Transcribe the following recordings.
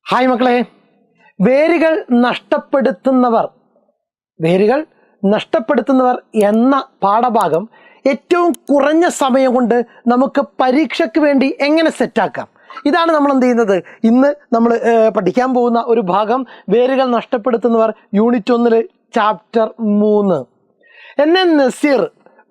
Hi മക്കളെ, വേരുകൾ നഷ്ടപ്പെടുത്തുന്നവർ എന്ന പാഠഭാഗം ഏറ്റവും കുറഞ്ഞ സമയം കൊണ്ട് നമുക്ക് പരീക്ഷയ്ക്ക് വേണ്ടി എങ്ങനെ സെറ്റാക്കാം, ഇതാണ് നമ്മൾ എന്ത് ചെയ്യുന്നത്. ഇന്ന് നമ്മൾ പഠിക്കാൻ പോകുന്ന ഒരു ഭാഗം വേരുകൾ നഷ്ടപ്പെടുത്തുന്നവർ unit 1 chapter 3. NN Naseer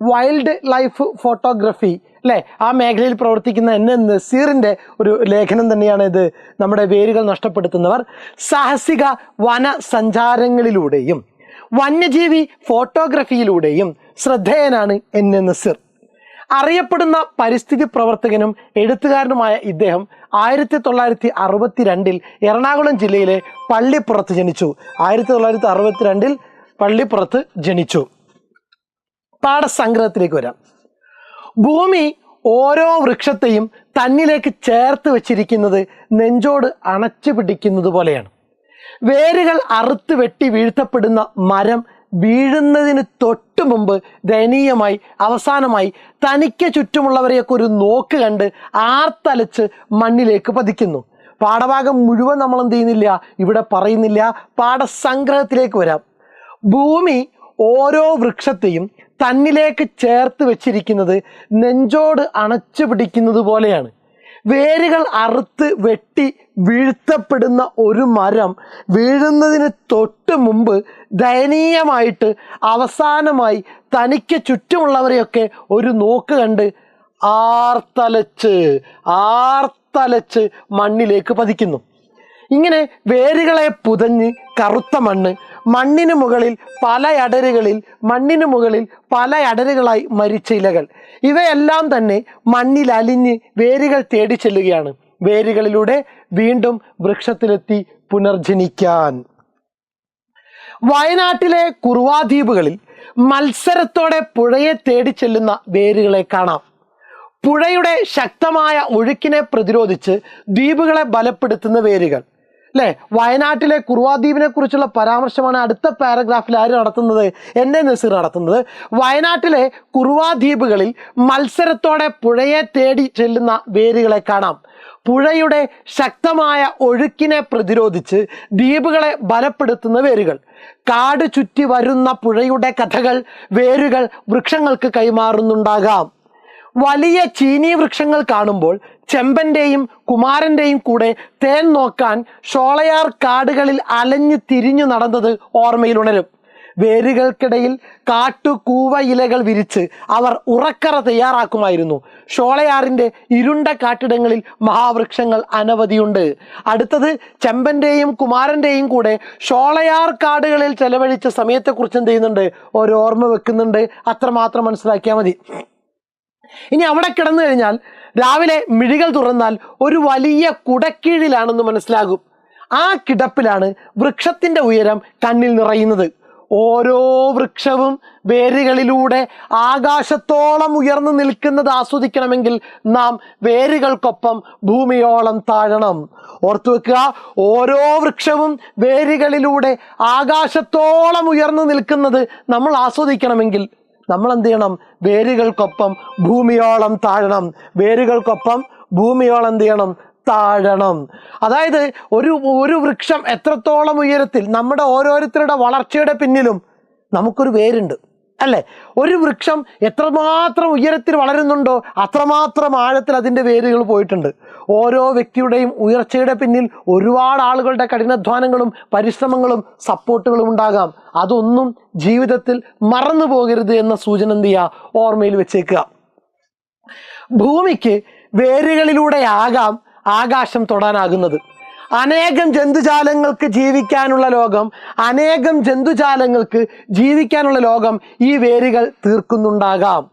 wildlife photography അല്ലേ, ആ മേഖലയിൽ പ്രവർത്തിക്കുന്ന NN നസീറിൻ്റെ ഒരു ലേഖനം തന്നെയാണ് ഇത്. നമ്മുടെ വേരുകൾ നഷ്ടപ്പെടുത്തുന്നവർ സാഹസിക വന സഞ്ചാരങ്ങളിലൂടെയും വന്യജീവി ഫോട്ടോഗ്രാഫിയിലൂടെയും ശ്രദ്ധേയനാണ് NN നസീർ. അറിയപ്പെടുന്ന പരിസ്ഥിതി പ്രവർത്തകനും എഴുത്തുകാരനുമായ ഇദ്ദേഹം 1962 എറണാകുളം ജില്ലയിലെ പള്ളിപ്പുറത്ത് ജനിച്ചു. 1962 പള്ളിപ്പുറത്ത് ജനിച്ചു. പാഠസംഗ്രഹത്തിലേക്ക് വരാം. ഭൂമി ഓരോ വൃക്ഷത്തെയും തന്നിലേക്ക് ചേർത്ത് വെച്ചിരിക്കുന്നത് നെഞ്ചോട് അണച്ചു പിടിക്കുന്നത് പോലെയാണ്. വേരുകൾ അറുത്ത് വെട്ടി വീഴ്ത്തപ്പെടുന്ന മരം വീഴുന്നതിന് തൊട്ടു മുമ്പ് ദയനീയമായി അവസാനമായി തനിക്ക് ചുറ്റുമുള്ളവരെയൊക്കെ ഒരു നോക്ക് കണ്ട് ആർത്തലച്ച് മണ്ണിലേക്ക് പതിക്കുന്നു. പാഠഭാഗം മുഴുവൻ നമ്മൾ എന്ത് ചെയ്യുന്നില്ല, ഇവിടെ പറയുന്നില്ല. പാഠസംഗ്രഹത്തിലേക്ക് വരാം. ഭൂമി ഓരോ വൃക്ഷത്തെയും തന്നിലേക്ക് ചേർത്ത് വെച്ചിരിക്കുന്നത് നെഞ്ചോട് അണച്ചു പിടിക്കുന്നത് പോലെയാണ്. വേരുകൾ അറുത്ത് വെട്ടി വീഴ്ത്തപ്പെടുന്ന ഒരു മരം വീഴുന്നതിന് തൊട്ട് മുമ്പ് ദയനീയമായിട്ട് അവസാനമായി തനിക്ക് ചുറ്റുമുള്ളവരെയൊക്കെ ഒരു നോക്ക് കണ്ട് ആർത്തലച്ച് മണ്ണിലേക്ക് പതിക്കുന്നു. ഇങ്ങനെ വേരുകളെ പുതഞ്ഞ് കറുത്ത മണ്ണിന് മുകളിൽ പല അടരുകളായി മരിച്ച ഇലകൾ, ഇവയെല്ലാം തന്നെ മണ്ണിൽ അലിഞ്ഞ് വേരുകൾ തേടി ചെല്ലുകയാണ്. വേരുകളിലൂടെ വീണ്ടും വൃക്ഷത്തിലെത്തി പുനർജനിക്കാൻ. വയനാട്ടിലെ കുറുവാദ്വീപുകളിൽ മത്സരത്തോടെ പുഴയെ തേടി ചെല്ലുന്ന വേരുകളെ കാണാം. പുഴയുടെ ശക്തമായ ഒഴുക്കിനെ പ്രതിരോധിച്ച് ദ്വീപുകളെ ബലപ്പെടുത്തുന്ന വേരുകൾ അല്ലേ. വയനാട്ടിലെ കുറുവാദ്വീപിനെ കുറിച്ചുള്ള പരാമർശമാണ് അടുത്ത പാരഗ്രാഫിൽ ആര് നടത്തുന്നത്? NN നസീർ നടത്തുന്നത്. വയനാട്ടിലെ കുറുവാദ്വീപുകളിൽ മത്സരത്തോടെ പുഴയെ തേടി ചെല്ലുന്ന വേരുകളെ കാണാം. പുഴയുടെ ശക്തമായ ഒഴുക്കിനെ പ്രതിരോധിച്ച് ദ്വീപുകളെ ബലപ്പെടുത്തുന്ന വേരുകൾ. കാട് ചുറ്റി വരുന്ന പുഴയുടെ കഥകൾ വേരുകൾ വൃക്ഷങ്ങൾക്ക് കൈമാറുന്നുണ്ടാകാം. വലിയ ചീനി വൃക്ഷങ്ങൾ കാണുമ്പോൾ ചെമ്പന്റെയും കുമാരന്റെയും കൂടെ തേൻ നോക്കാൻ ഷോളയാർ കാടുകളിൽ അലഞ്ഞു തിരിഞ്ഞു നടന്നത് ഓർമ്മയിൽ ഉണരും. വേരുകൾക്കിടയിൽ കാട്ടുകൂവ ഇലകൾ വിരിച്ച് അവർ ഉറക്കറ തയ്യാറാക്കുമായിരുന്നു. ഷോളയാറിന്റെ ഇരുണ്ട കാട്ടിടങ്ങളിൽ മഹാവൃക്ഷങ്ങൾ അനവധിയുണ്ട്. അടുത്തത് ചെമ്പന്റെയും കുമാരന്റെയും കൂടെ ഷോളയാർ കാടുകളിൽ ചെലവഴിച്ച സമയത്തെക്കുറിച്ച് എന്ത് ചെയ്യുന്നുണ്ട്? ഓർമ്മ വെക്കുന്നുണ്ട്. അത്രമാത്രം മനസ്സിലാക്കിയാൽ മതി. ഇനി അവിടെ കിടന്നു കഴിഞ്ഞാൽ രാവിലെ മിഴികൾ തുറന്നാൽ ഒരു വലിയ കുടക്കീഴിലാണെന്ന് മനസ്സിലാകും. ആ കിടപ്പിലാണ് വൃക്ഷത്തിന്റെ ഉയരം കണ്ണിൽ നിറയുന്നത്. ഓരോ വൃക്ഷവും വേരുകളിലൂടെ ആകാശത്തോളം ഉയർന്നു നിൽക്കുന്നത് ആസ്വദിക്കണമെങ്കിൽ നാം വേരുകൾക്കൊപ്പം ഭൂമിയോളം താഴണം. ഓർത്തു വെക്കുക, ഓരോ വൃക്ഷവും വേരുകളിലൂടെ ആകാശത്തോളം ഉയർന്നു നിൽക്കുന്നത് നമ്മൾ ആസ്വദിക്കണമെങ്കിൽ നമ്മൾ എന്ത് ചെയ്യണം? വേരുകൾക്കൊപ്പം ഭൂമിയോളം താഴണം. എന്ത് ചെയ്യണം? താഴണം. അതായത് ഒരു വൃക്ഷം എത്രത്തോളം ഉയരത്തിൽ, നമ്മുടെ ഓരോരുത്തരുടെ വളർച്ചയുടെ പിന്നിലും നമുക്കൊരു വേരുണ്ട് അല്ലേ. ഒരു വൃക്ഷം എത്രമാത്രം ഉയരത്തിൽ വളരുന്നുണ്ടോ അത്രമാത്രം ആഴത്തിൽ അതിൻ്റെ വേരുകൾ പോയിട്ടുണ്ട്. ഓരോ വ്യക്തിയുടെയും ഉയർച്ചയുടെ പിന്നിൽ ഒരുപാട് ആളുകളുടെ കഠിനാധ്വാനങ്ങളും പരിശ്രമങ്ങളും സപ്പോർട്ടുകളും ഉണ്ടാകാം. അതൊന്നും ജീവിതത്തിൽ മറന്നു പോകരുത് എന്ന സൂചന എന്ത് ചെയ്യുക? ഓർമ്മയിൽ വെച്ചേക്കുക. ഭൂമിക്ക് വേരുകളിലൂടെയാകാം ആകാശം തൊടാനാകുന്നത്. അനേകം ജന്തുജാലങ്ങൾക്ക് ജീവിക്കാനുള്ള ലോകം ഈ വേരുകൾ തീർക്കുന്നുണ്ടാകാം.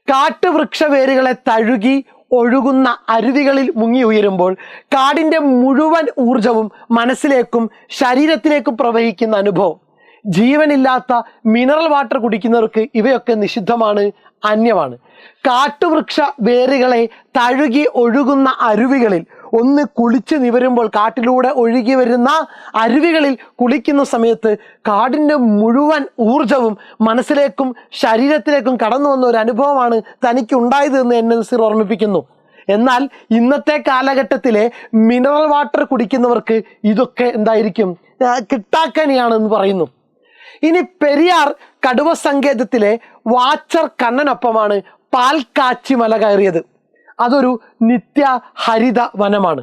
കാട്ടുവൃക്ഷ വേരുകളെ തഴുകി ഒഴുകുന്ന അരുവികളിൽ മുങ്ങി ഉയരുമ്പോൾ കാടിൻ്റെ മുഴുവൻ ഊർജവും മനസ്സിലേക്കും ശരീരത്തിലേക്കും പ്രവഹിക്കുന്ന അനുഭവം. ജീവനില്ലാത്ത മിനറൽ വാട്ടർ കുടിക്കുന്നവർക്ക് ഇവയൊക്കെ നിഷിദ്ധമാണ്, അന്യമാണ്. കാട്ടുവൃക്ഷ വേരുകളെ തഴുകി ഒഴുകുന്ന അരുവികളിൽ ഒന്ന് കുളിച്ച് നിവരുമ്പോൾ, കാട്ടിലൂടെ ഒഴുകി വരുന്ന അരുവികളിൽ കുളിക്കുന്ന സമയത്ത് കാടിൻ്റെ മുഴുവൻ ഊർജവും മനസ്സിലേക്കും ശരീരത്തിലേക്കും കടന്നു വന്ന ഒരു അനുഭവമാണ് തനിക്ക് ഉണ്ടായത് എന്ന് NN നസീർ ഓർമ്മിപ്പിക്കുന്നു. എന്നാൽ ഇന്നത്തെ കാലഘട്ടത്തിലെ മിനറൽ വാട്ടർ കുടിക്കുന്നവർക്ക് ഇതൊക്കെ എന്തായിരിക്കും, കിട്ടാക്കനിയാണെന്ന് പറയുന്നു. ഇനി പെരിയാർ കടുവ സങ്കേതത്തിലെ വാച്ചർ കണ്ണനൊപ്പമാണ് പാൽക്കാച്ചി മല കയറിയത്. അതൊരു നിത്യ ഹരിത വനമാണ്.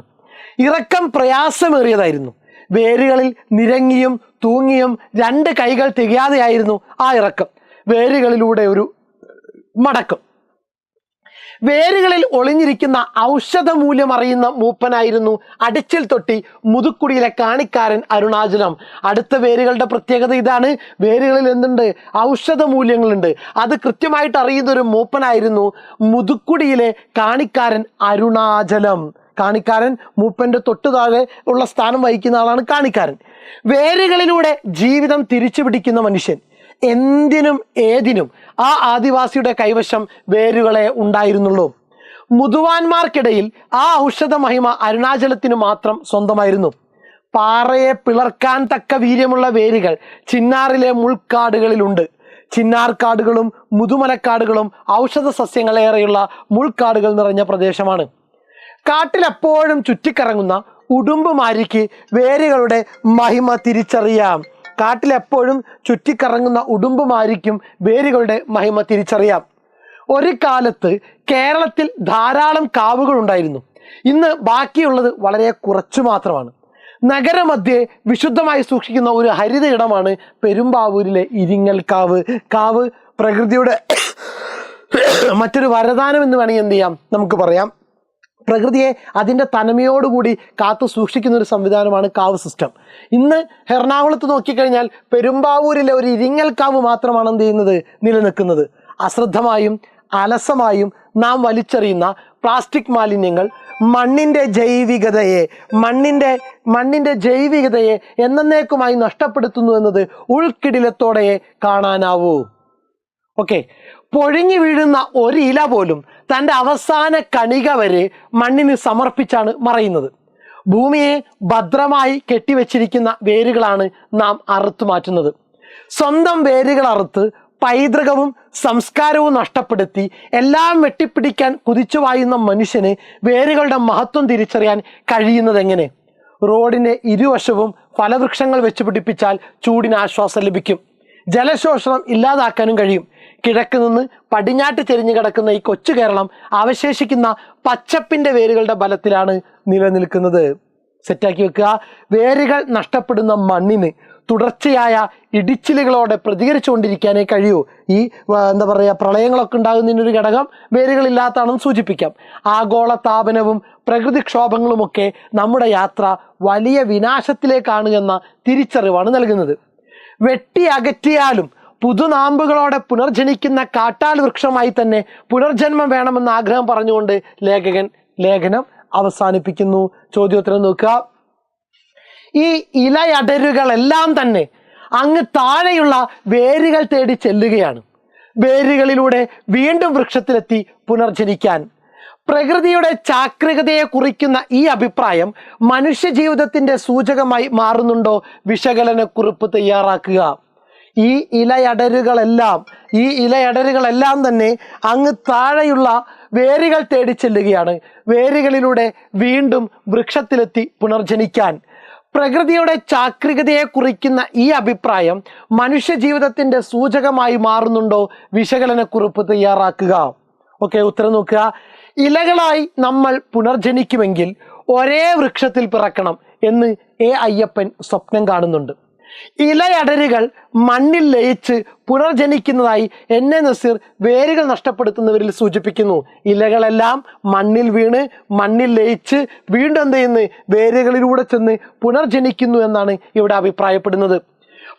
ഇറക്കം പ്രയാസമേറിയതായിരുന്നു. വേരുകളിൽ നിരങ്ങിയും തൂങ്ങിയും 2 കൈകൾ തികയാതെയായിരുന്നു ആ ഇറക്കം. വേരുകളിലൂടെ ഒരു മടക്കം. വേരുകളിൽ ഒളിഞ്ഞിരിക്കുന്ന ഔഷധ മൂല്യം അറിയുന്ന മൂപ്പനായിരുന്നു അടിച്ചിൽ തൊട്ടി മുതുക്കുടിയിലെ കാണിക്കാരൻ അരുണാചലം. അടുത്ത വേരുകളുടെ പ്രത്യേകത ഇതാണ്. വേരുകളിൽ എന്തുണ്ട്? ഔഷധ മൂല്യങ്ങളുണ്ട്. അത് കൃത്യമായിട്ട് അറിയുന്ന ഒരു മൂപ്പനായിരുന്നു മുതുക്കുടിയിലെ കാണിക്കാരൻ അരുണാചലം. കാണിക്കാരൻ മൂപ്പന്റെ തൊട്ടു താഴെ ഉള്ള സ്ഥാനം വഹിക്കുന്ന ആളാണ് കാണിക്കാരൻ. വേരുകളിലൂടെ ജീവിതം തിരിച്ചു പിടിക്കുന്ന മനുഷ്യൻ. എന്തിനും ഏതിനും ആ ആദിവാസിയുടെ കൈവശം വേരുകളെ ഉണ്ടായിരുന്നുള്ളൂ. മുതുവാന്മാർക്കിടയിൽ ആ ഔഷധ മഹിമ അരുണാചലത്തിന് മാത്രം സ്വന്തമായിരുന്നു. പാറയെ പിളർക്കാൻ തക്ക വീര്യമുള്ള വേരുകൾ ചിന്നാറിലെ മുൾക്കാടുകളിലുണ്ട്. ചിന്നാർക്കാടുകളും മുതുമലക്കാടുകളും ഔഷധ സസ്യങ്ങളേറെയുള്ള മുൾക്കാടുകൾ നിറഞ്ഞ പ്രദേശമാണ്. കാട്ടിലെപ്പോഴും ചുറ്റിക്കറങ്ങുന്ന ഉടുമ്പുമാരിക്ക് വേരുകളുടെ മഹിമ തിരിച്ചറിയാം. കാട്ടിലെപ്പോഴും ചുറ്റിക്കറങ്ങുന്ന ഉടുമ്പുമാരിക്കും വേരുകളുടെ മഹിമ തിരിച്ചറിയാം. ഒരു കാലത്ത് കേരളത്തിൽ ധാരാളം കാവുകൾ ഉണ്ടായിരുന്നു. ഇന്ന് ബാക്കിയുള്ളത് വളരെ കുറച്ചു മാത്രമാണ്. നഗരമധ്യേ വിശുദ്ധമായി സൂക്ഷിക്കുന്ന ഒരു ഹരിത ഇടമാണ് പെരുമ്പാവൂരിലെ ഇരിങ്ങൽ കാവ്. കാവ് പ്രകൃതിയുടെ മറ്റൊരു വരദാനം എന്ന് വേണമെങ്കിൽ എന്ത് ചെയ്യാം, നമുക്ക് പറയാം. പ്രകൃതിയെ അതിൻ്റെ തനിമയോടുകൂടി കാത്തു സൂക്ഷിക്കുന്ന ഒരു സംവിധാനമാണ് കാവ് സിസ്റ്റം. ഇന്ന് എറണാകുളത്ത് നോക്കിക്കഴിഞ്ഞാൽ പെരുമ്പാവൂരിലെ ഒരു ഇരിങ്ങൽ കാവ് മാത്രമാണ് എന്ത് ചെയ്യുന്നത്, നിലനിൽക്കുന്നത്. അശ്രദ്ധമായും അലസമായും നാം വലിച്ചെറിയുന്ന പ്ലാസ്റ്റിക് മാലിന്യങ്ങൾ മണ്ണിൻ്റെ ജൈവികതയെ എന്നേക്കുമായി നഷ്ടപ്പെടുത്തുന്നു എന്നത് ഉൾക്കിടിലത്തോടെ കാണാനാവൂ. ഓക്കെ, പൊഴിഞ്ഞു വീഴുന്ന ഒരു ഇല പോലും തൻ്റെ അവസാന കണിക വരെ മണ്ണിന് സമർപ്പിച്ചാണ് മറയുന്നത്. ഭൂമിയെ ഭദ്രമായി കെട്ടിവെച്ചിരിക്കുന്ന വേരുകളാണ് നാം അറുത്തു മാറ്റുന്നത്. സ്വന്തം വേരുകൾ അറുത്ത് പൈതൃകവും സംസ്കാരവും നഷ്ടപ്പെടുത്തി എല്ലാം വെട്ടിപ്പിടിക്കാൻ കുതിച്ചു വായുന്ന മനുഷ്യന് വേരുകളുടെ മഹത്വം തിരിച്ചറിയാൻ കഴിയുന്നത് എങ്ങനെ? റോഡിൻ്റെ ഇരുവശവും ഫലവൃക്ഷങ്ങൾ വെച്ച് പിടിപ്പിച്ചാൽ ചൂടിന് ആശ്വാസം ലഭിക്കും. ജലശോഷണം ഇല്ലാതാക്കാനും കഴിയും. കിഴക്ക് നിന്ന് പടിഞ്ഞാട്ട് ചെരിഞ്ഞു കിടക്കുന്ന ഈ കൊച്ചു കേരളം അവശേഷിക്കുന്ന പച്ചപ്പിന്റെ വേരുകളുടെ ബലത്തിലാണ് നിലനിൽക്കുന്നത്. സെറ്റാക്കി വെക്കുക. വേരുകൾ നഷ്ടപ്പെടുന്ന മണ്ണിന് തുടർച്ചയായ ഇടിച്ചിലുകളോടെ പ്രതികരിച്ചുകൊണ്ടിരിക്കാനേ കഴിയൂ. ഈ എന്താ പറയുക, പ്രളയങ്ങളൊക്കെ ഉണ്ടാകുന്നതിനൊരു ഘടകം വേരുകളില്ലാത്തതാണെന്ന് സൂചിപ്പിക്കാം. ആഗോള താപനവും പ്രകൃതിക്ഷോഭങ്ങളുമൊക്കെ നമ്മുടെ യാത്ര വലിയ വിനാശത്തിലേക്കാണ് എന്ന തിരിച്ചറിവാണ് നൽകുന്നത്. വെട്ടി അകറ്റിയാലും പുതുനാമ്പുകളോടെ പുനർജനിക്കുന്ന കാട്ടാൽ വൃക്ഷമായി തന്നെ പുനർജന്മം വേണമെന്ന ആഗ്രഹം പറഞ്ഞുകൊണ്ട് ലേഖനം അവസാനിപ്പിക്കുന്നു. ചോദ്യോത്തരം നോക്കുക. ഈ ഇലയടരുകളെല്ലാം തന്നെ അങ്ങ് താഴെയുള്ള വേരുകൾ തേടി ചെല്ലുകയാണ്. വേരുകളിലൂടെ വീണ്ടും വൃക്ഷത്തിലെത്തി പുനർജനിക്കാൻ. പ്രകൃതിയുടെ ചാക്രികതയെ കുറിക്കുന്ന ഈ അഭിപ്രായം മനുഷ്യ ജീവിതത്തിന്റെ സൂചകമായി മാറുന്നുണ്ടോ? വിശകലനക്കുറിപ്പ് തയ്യാറാക്കുക. ഈ ഇലയടരുകളെല്ലാം തന്നെ അങ്ങ് താഴെയുള്ള വേരുകൾ തേടി ചെല്ലുകയാണ്. വേരുകളിലൂടെ വീണ്ടും വൃക്ഷത്തിലെത്തി പുനർജനിക്കാൻ. പ്രകൃതിയുടെ ചാക്രികതയെ കുറിക്കുന്ന ഈ അഭിപ്രായം മനുഷ്യ ജീവിതത്തിന്റെ സൂചകമായി മാറുന്നുണ്ടോ? വിശകലനക്കുറിപ്പ് തയ്യാറാക്കുക. ഓക്കെ, ഉത്തരം നോക്കുക. ഇലകളായി നമ്മൾ പുനർജനിക്കുമെങ്കിൽ ഒരേ വൃക്ഷത്തിൽ പിറക്കണം എന്ന് അയ്യപ്പൻ സ്വപ്നം കാണുന്നുണ്ട്. ഇലയടരുകൾ മണ്ണിൽ ലയിച്ച് പുനർജനിക്കുന്നതായി നസീർ വേരുകൾ നഷ്ടപ്പെടുത്തുന്നവരിൽ സൂചിപ്പിക്കുന്നു. ഇലകളെല്ലാം മണ്ണിൽ വീണ് മണ്ണിൽ ലയിച്ച് വീണ്ടും എന്ത് ചെയ്യുന്നു, വേരുകളിലൂടെ ചെന്ന് പുനർജനിക്കുന്നു എന്നാണ് ഇവിടെ അഭിപ്രായപ്പെടുന്നത്.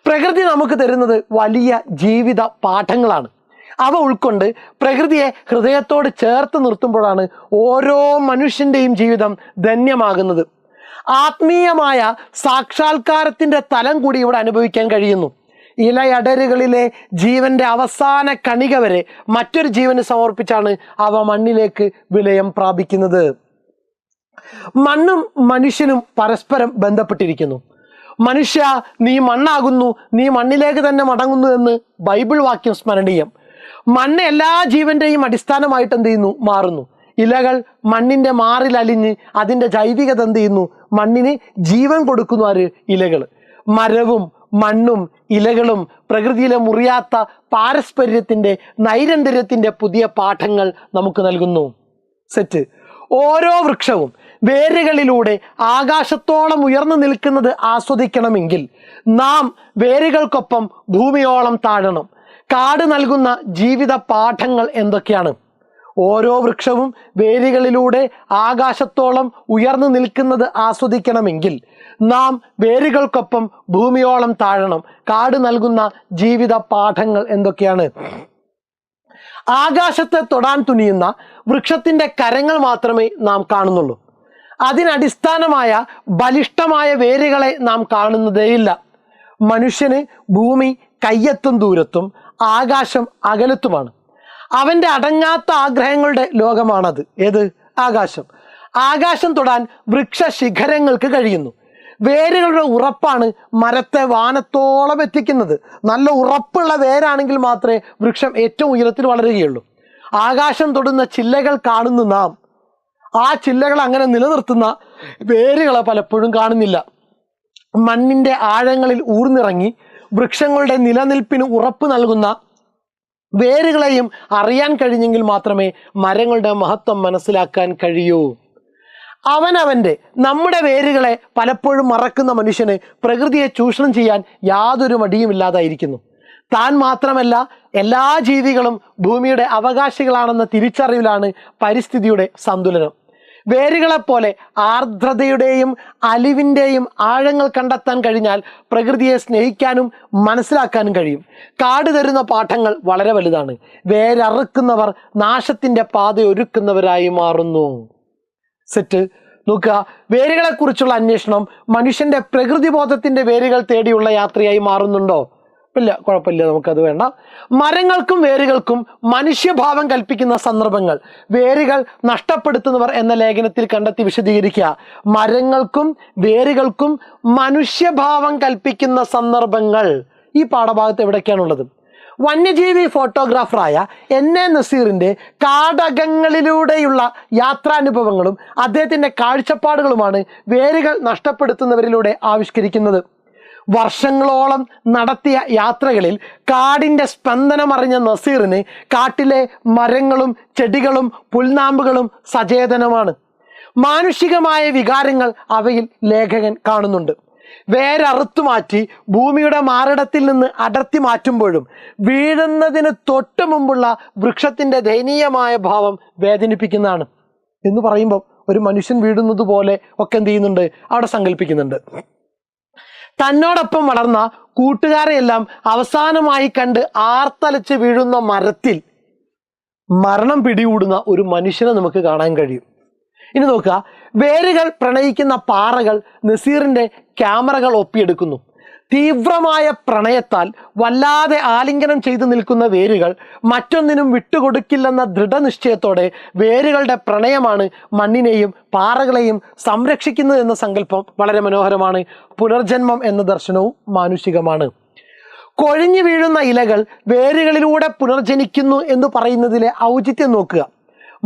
പ്രകൃതി നമുക്ക് തരുന്നത് വലിയ ജീവിത പാഠങ്ങളാണ്. അവ ഉൾക്കൊണ്ട് പ്രകൃതിയെ ഹൃദയത്തോട് ചേർത്ത് നിർത്തുമ്പോഴാണ് ഓരോ മനുഷ്യൻ്റെയും ജീവിതം ധന്യമാകുന്നത്. ആത്മീയമായ സാക്ഷാത്കാരത്തിൻ്റെ തലം കൂടി ഇവിടെ അനുഭവിക്കാൻ കഴിയുന്നു. ഇലയടരുകളിലെ ജീവന്റെ അവസാന കണിക വരെ മറ്റൊരു ജീവന് സമർപ്പിച്ചാണ് അവ മണ്ണിലേക്ക് വിലയം പ്രാപിക്കുന്നത്. മണ്ണും മനുഷ്യനും പരസ്പരം ബന്ധപ്പെട്ടിരിക്കുന്നു. മനുഷ്യ, നീ മണ്ണാകുന്നു, നീ മണ്ണിലേക്ക് തന്നെ മടങ്ങുന്നു എന്ന് ബൈബിൾ വാക്യം സ്മരണീയം. മണ്ണ് എല്ലാ ജീവന്റെയും അടിസ്ഥാനമായിട്ട് എന്ത് ചെയ്യുന്നു, മാറുന്നു. ഇലകൾ മണ്ണിൻ്റെ മാറിൽ അലിഞ്ഞ് അതിൻ്റെ ജൈവികത എന്ത് ചെയ്യുന്നു? മണ്ണിന് ജീവൻ കൊടുക്കുന്നു. ആര്? ഇലകൾ. മരവും മണ്ണും ഇലകളും പ്രകൃതിയിലെ മുറിയാത്ത പാരസ്പര്യത്തിൻ്റെ നൈരന്തര്യത്തിൻ്റെ പുതിയ പാഠങ്ങൾ നമുക്ക് നൽകുന്നു. സെറ്റ്. ഓരോ വൃക്ഷവും വേരുകളിലൂടെ ആകാശത്തോളം ഉയർന്നു നിൽക്കുന്നത് ആസ്വദിക്കണമെങ്കിൽ നാം വേരുകൾക്കൊപ്പം ഭൂമിയോളം താഴണം. കാട് നൽകുന്ന ജീവിത പാഠങ്ങൾ എന്തൊക്കെയാണ്? ഓരോ വൃക്ഷവും വേരുകളിലൂടെ ആകാശത്തോളം ഉയർന്നു നിൽക്കുന്നത് ആസ്വദിക്കണമെങ്കിൽ നാം വേരുകൾക്കൊപ്പം ഭൂമിയോളം താഴണം. കാട് നൽകുന്ന ജീവിത പാഠങ്ങൾ എന്തൊക്കെയാണ്? ആകാശത്തെ തൊടാൻ തുനിയുന്ന വൃക്ഷത്തിൻ്റെ കരങ്ങൾ മാത്രമേ നാം കാണുന്നുള്ളൂ. അതിനടിസ്ഥാനമായ ബലിഷ്ഠമായ വേരുകളെ നാം കാണുന്നതേയില്ല. മനുഷ്യന് ഭൂമി കയ്യെത്തും ദൂരത്തും ആകാശം അകലത്തുമാണ്. അവൻ്റെ അടങ്ങാത്ത ആഗ്രഹങ്ങളുടെ ലോകമാണത്. ഏത്? ആകാശം. ആകാശം തൊടാൻ വൃക്ഷശിഖരങ്ങൾക്ക് കഴിയുന്നു. വേരുകളുടെ ഉറപ്പാണ് മരത്തെ വാനത്തോളം എത്തിക്കുന്നത്. നല്ല ഉറപ്പുള്ള വേരാണെങ്കിൽ മാത്രമേ വൃക്ഷം ഏറ്റവും ഉയരത്തിൽ വളരുകയുള്ളൂ. ആകാശം തൊടുന്ന ചില്ലകൾ കാണുന്നു നാം. ആ ചില്ലകൾ അങ്ങനെ നിലനിർത്തുന്ന വേരുകളെ പലപ്പോഴും കാണുന്നില്ല. മണ്ണിൻ്റെ ആഴങ്ങളിൽ ഊർന്നിറങ്ങി വൃക്ഷങ്ങളുടെ നിലനിൽപ്പിന് ഉറപ്പ് നൽകുന്ന വേരുകളെയും അറിയാൻ കഴിഞ്ഞെങ്കിൽ മാത്രമേ മരങ്ങളുടെ മഹത്വം മനസ്സിലാക്കാൻ കഴിയൂ. അവനവൻ്റെ നമ്മുടെ വേരുകളെ പലപ്പോഴും മറക്കുന്ന മനുഷ്യന് പ്രകൃതിയെ ചൂഷണം ചെയ്യാൻ യാതൊരു മടിയുമില്ലാതായിരിക്കുന്നു. താൻ മാത്രമല്ല, എല്ലാ ജീവികളും ഭൂമിയുടെ അവകാശികളാണെന്ന തിരിച്ചറിവിലാണ് പരിസ്ഥിതിയുടെ സന്തുലനം. വേരുകളെപ്പോലെ ആർദ്രതയുടെയും അലിവിൻ്റെയും ആഴങ്ങൾ കണ്ടെത്താൻ കഴിഞ്ഞാൽ പ്രകൃതിയെ സ്നേഹിക്കാനും മനസ്സിലാക്കാനും കഴിയും. കാട് തരുന്ന പാഠങ്ങൾ വളരെ വലുതാണ്. വേരറുക്കുന്നവർ നാശത്തിൻ്റെ പാത ഒരുക്കുന്നവരായി മാറുന്നു. സെറ്റ്. നോക്കുക, വേരുകളെക്കുറിച്ചുള്ള അന്വേഷണം മനുഷ്യൻ്റെ പ്രകൃതിബോധത്തിൻ്റെ വേരുകൾ തേടിയുള്ള യാത്രയായി മാറുന്നുണ്ടോ? ഇല്ല, കുഴപ്പമില്ല, നമുക്കത് വേണ്ട. മരങ്ങൾക്കും വേരുകൾക്കും മനുഷ്യഭാവം കൽപ്പിക്കുന്ന സന്ദർഭങ്ങൾ വേരുകൾ നഷ്ടപ്പെടുത്തുന്നവർ എന്ന ലേഖനത്തിൽ കണ്ടെത്തി വിശദീകരിക്കുക. മരങ്ങൾക്കും വേരുകൾക്കും മനുഷ്യഭാവം കൽപ്പിക്കുന്ന സന്ദർഭങ്ങൾ ഈ പാഠഭാഗത്ത് എവിടേക്കാണുള്ളത്? വന്യജീവി ഫോട്ടോഗ്രാഫറായ എൻ.എ. നസീറിൻ്റെ കാടകങ്ങളിലൂടെയുള്ള യാത്രാനുഭവങ്ങളും അദ്ദേഹത്തിൻ്റെ കാഴ്ചപ്പാടുകളുമാണ് വേരുകൾ നഷ്ടപ്പെടുത്തുന്നവരിലൂടെ ആവിഷ്കരിക്കുന്നത്. വർഷങ്ങളോളം നടത്തിയ യാത്രകളിൽ കാടിൻ്റെ സ്പന്ദനമറിഞ്ഞ നസീറിന് കാട്ടിലെ മരങ്ങളും ചെടികളും പുൽനാമ്പുകളും സചേതനമാണ്. മാനുഷികമായ വികാരങ്ങൾ അവയിൽ ലേഖകൻ കാണുന്നുണ്ട്. വേരറുത്തു മാറ്റി ഭൂമിയുടെ മാറിടത്തിൽ നിന്ന് അടർത്തി മാറ്റുമ്പോഴും വീഴുന്നതിന് തൊട്ട് മുമ്പുള്ള വൃക്ഷത്തിൻ്റെ ദയനീയമായ ഭാവം വേദനിപ്പിക്കുന്നതാണ്. എന്ന് പറയുമ്പോൾ ഒരു മനുഷ്യൻ വീഴുന്നത് പോലെ ഒക്കെ എന്ത് ചെയ്യുന്നുണ്ട്? അവിടെ സങ്കല്പിക്കുന്നുണ്ട്. തന്നോടൊപ്പം വളർന്ന കൂട്ടുകാരെയെല്ലാം അവസാനമായി കണ്ട് ആർത്തലച്ച് വീഴുന്ന മരത്തിൽ മരണം പിടികൂടുന്ന ഒരു മനുഷ്യനെ നമുക്ക് കാണാൻ കഴിയും. ഇനി നോക്കുക, വേരുകൾ പ്രണയിക്കുന്ന പാറകൾ നസീറിൻ്റെ ക്യാമറകൾ ഒപ്പിയെടുക്കുന്നു. തീവ്രമായ പ്രണയത്താൽ വല്ലാതെ ആലിംഗനം ചെയ്തു നിൽക്കുന്ന വേരുകൾ മറ്റൊന്നിനും വിട്ടുകൊടുക്കില്ലെന്ന ദൃഢനിശ്ചയത്തോടെ വേരുകളുടെ പ്രണയമാണ് മണ്ണിനെയും പാറകളെയും സംരക്ഷിക്കുന്നത് എന്ന സങ്കല്പം വളരെ മനോഹരമാണ്. പുനർജന്മം എന്ന ദർശനവും മാനുഷികമാണ്. കൊഴിഞ്ഞു വീഴുന്ന ഇലകൾ വേരുകളിലൂടെ പുനർജനിക്കുന്നു എന്ന് പറയുന്നതിലെ ഔചിത്യം നോക്കുക.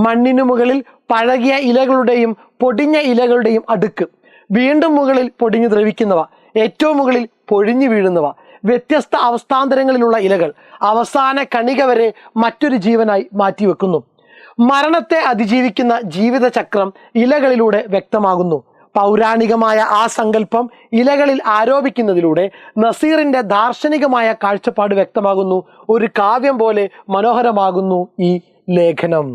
മണ്ണിനു മുകളിൽ പഴകിയ ഇലകളുടെയും പൊടിഞ്ഞ ഇലകളുടെയും അടുക്ക്, വീണ്ടും മുകളിൽ പൊടിഞ്ഞു ദ്രവിക്കുന്നവ, ഏറ്റവും മുകളിൽ പൊഴിഞ്ഞു വീഴുന്നവ, വ്യത്യസ്ത അവസ്ഥാന്തരങ്ങളിലുള്ള ഇലകൾ അവസാന കണിക വരെ മറ്റൊരു ജീവനായി മാറ്റിവെക്കുന്നു. മരണത്തെ അതിജീവിക്കുന്ന ജീവിതചക്രം ഇലകളിലൂടെ വ്യക്തമാകുന്നു. പൗരാണികമായ ആ സങ്കല്പം ഇലകളിൽ ആരോപിക്കുന്നതിലൂടെ നസീറിൻ്റെ ദാർശനികമായ കാഴ്ചപ്പാട് വ്യക്തമാകുന്നു. ഒരു കാവ്യം പോലെ മനോഹരമാകുന്നു ഈ ലേഖനം.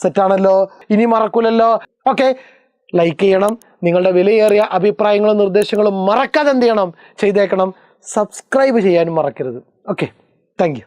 സെറ്റാണല്ലോ? ഇനി മറക്കൂലല്ലോ. ഓക്കെ, ലൈക്ക് ചെയ്യണം. നിങ്ങളുടെ വിലയേറിയ അഭിപ്രായങ്ങളും നിർദ്ദേശങ്ങളും മറക്കാതെ എന്ത് ചെയ്യണം? ചെയ്തേക്കണം. സബ്സ്ക്രൈബ് ചെയ്യാനും മറക്കരുത്. Okay, thank you.